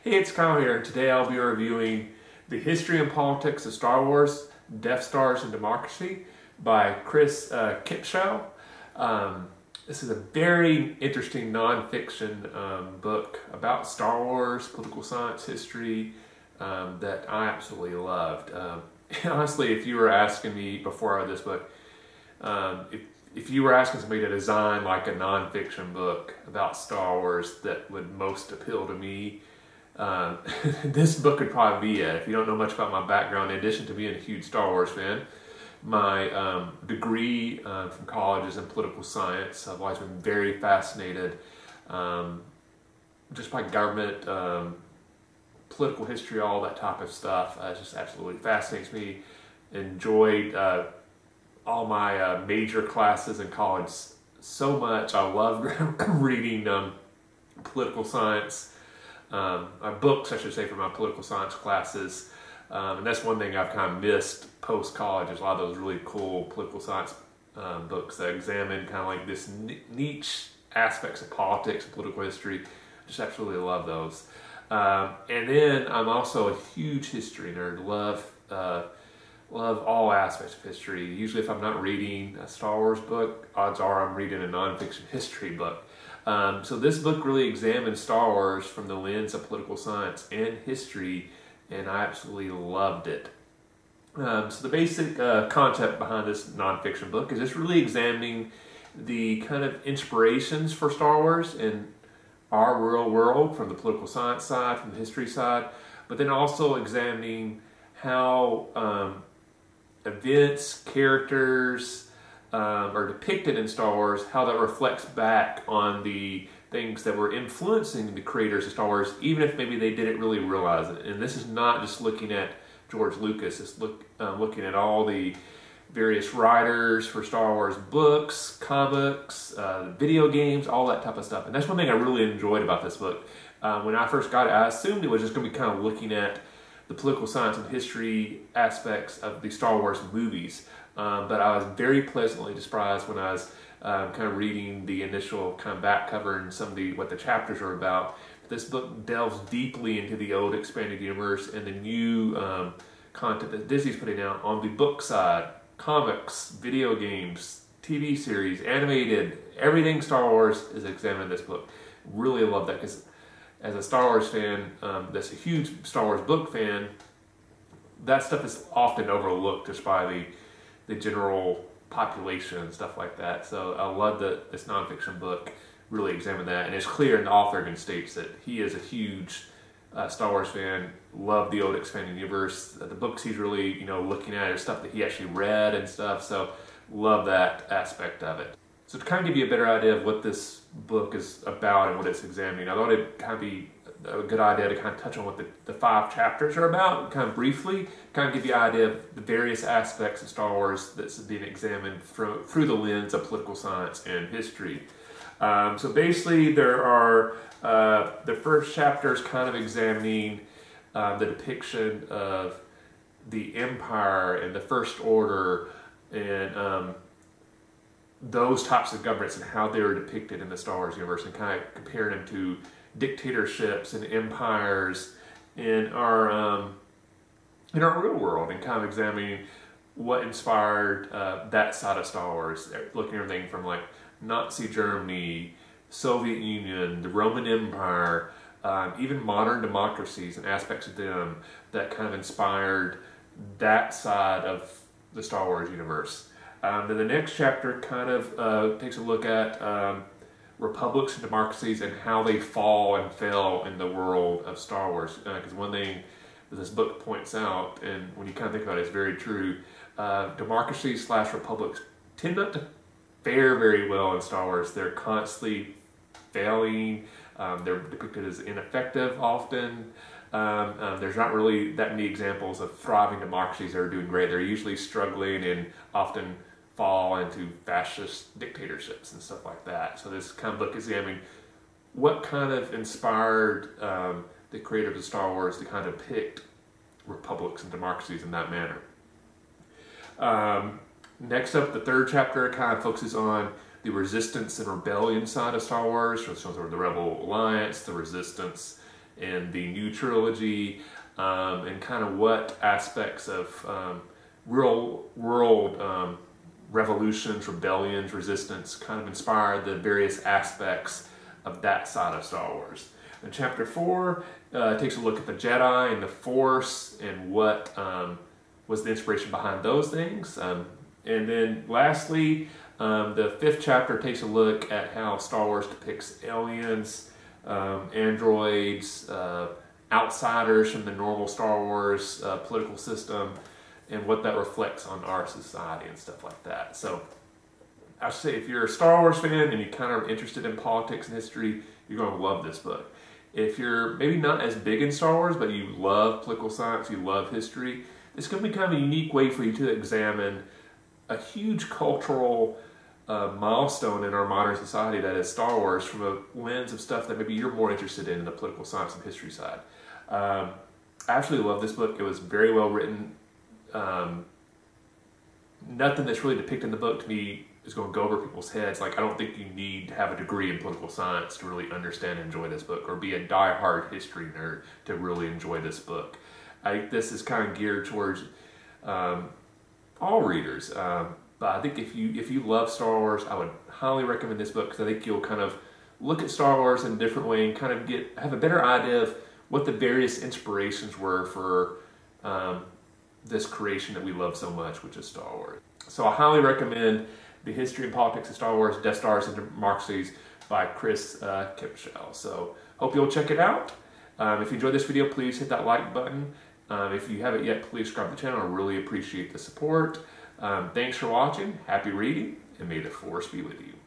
Hey, it's Kyle here. Today I'll be reviewing The History and Politics of Star Wars, Death Stars and Democracy by Chris Kempshall. This is a very interesting non-fiction book about Star Wars, political science, history that I absolutely loved. Honestly, if you were asking me before I read this book, if you were asking somebody to design like a non-fiction book about Star Wars that would most appeal to me, this book could probably be it. If you don't know much about my background, in addition to being a huge Star Wars fan, my degree from college is in political science. I've always been very fascinated just by government, political history, all that type of stuff. It just absolutely fascinates me. Enjoyed all my major classes in college so much. I love reading political science. Books, I should say, for my political science classes. And that's one thing I've kind of missed post-college, is a lot of those really cool political science books that examine kind of like this niche aspects of politics and political history. I just absolutely love those. And then I'm also a huge history nerd. Love all aspects of history. Usually if I'm not reading a Star Wars book, odds are I'm reading a nonfiction history book. So this book really examines Star Wars from the lens of political science and history, and I absolutely loved it. So the basic concept behind this nonfiction book is just really examining the kind of inspirations for Star Wars in our real world from the political science side, from the history side, but then also examining how events, characters, are depicted in Star Wars, how that reflects back on the things that were influencing the creators of Star Wars, even if maybe they didn't really realize it. And this is not just looking at George Lucas, it's looking at all the various writers for Star Wars books, comics, video games, all that type of stuff. And that's one thing I really enjoyed about this book. When I first got it, I assumed it was just going to be kind of looking at the political science and history aspects of the Star Wars movies. But I was very pleasantly surprised when I was kind of reading the initial kind of back cover and some of what the chapters are about. This book delves deeply into the old expanded universe and the new content that Disney's putting out on the book side, comics, video games, TV series, animated, everything Star Wars is examined in this book. Really love that, because as a Star Wars fan, that's a huge Star Wars book fan, that stuff is often overlooked just by the general population and stuff like that. So I love that this nonfiction book really examined that, and it's clear, and the author even states that he is a huge Star Wars fan, loved the old expanding universe. The books he's really looking at are stuff that he actually read and stuff, so love that aspect of it. So to kind of give you a better idea of what this book is about and what it's examining, I thought it'd kind of be a good idea to kind of touch on what the 5 chapters are about, kind of briefly, kind of give you an idea of the various aspects of Star Wars that's being examined through the lens of political science and history. So basically there are, the first chapter is kind of examining the depiction of the Empire and the First Order and those types of governments and how they were depicted in the Star Wars universe, and kind of comparing them to dictatorships and empires in our real world, and kind of examining what inspired that side of Star Wars, looking at everything from like Nazi Germany, Soviet Union, the Roman Empire, even modern democracies and aspects of them that kind of inspired that side of the Star Wars universe. Then the next chapter kind of takes a look at republics and democracies and how they fall and fell in the world of Star Wars. Because one thing that this book points out, and when you kind of think about it, it's very true, democracies / republics tend not to fare very well in Star Wars. They're constantly failing. They're depicted as ineffective often. There's not really that many examples of thriving democracies that are doing great. They're usually struggling and often fall into fascist dictatorships and stuff like that. So this kind of book is examining what kind of inspired the creators of Star Wars to kind of depict republics and democracies in that manner. Next up, the 3rd chapter kind of focuses on the resistance and rebellion side of Star Wars, so sort of the Rebel Alliance, the Resistance, in the new trilogy, and kind of what aspects of real world revolutions, rebellions, resistance kind of inspired the various aspects of that side of Star Wars. In Chapter 4, takes a look at the Jedi and the Force and what was the inspiration behind those things. And then lastly, the 5th chapter takes a look at how Star Wars depicts aliens, androids, outsiders from the normal Star Wars political system, and what that reflects on our society and stuff like that. So I should say, if you're a Star Wars fan and you're kind of interested in politics and history, you're going to love this book. If you're maybe not as big in Star Wars, but you love political science, you love history, it's going to be kind of a unique way for you to examine a huge cultural milestone in our modern society that is Star Wars from a lens of stuff that maybe you're more interested in the political science and history side. I absolutely love this book. It was very well written. Nothing that's really depicted in the book to me is going to go over people's heads. Like, I don't think you need to have a degree in political science to really understand and enjoy this book, or be a die-hard history nerd to really enjoy this book. This is kind of geared towards all readers. But I think if you love Star Wars, I would highly recommend this book, because I think you'll kind of look at Star Wars in a different way and kind of have a better idea of what the various inspirations were for this creation that we love so much, which is Star Wars. So I highly recommend The History and Politics of Star Wars, Death Stars and Democracies by Chris Kempshall. So hope you'll check it out. If you enjoyed this video, please hit that like button. If you haven't yet, please subscribe to the channel. I really appreciate the support. Thanks for watching. Happy reading, and may the Force be with you.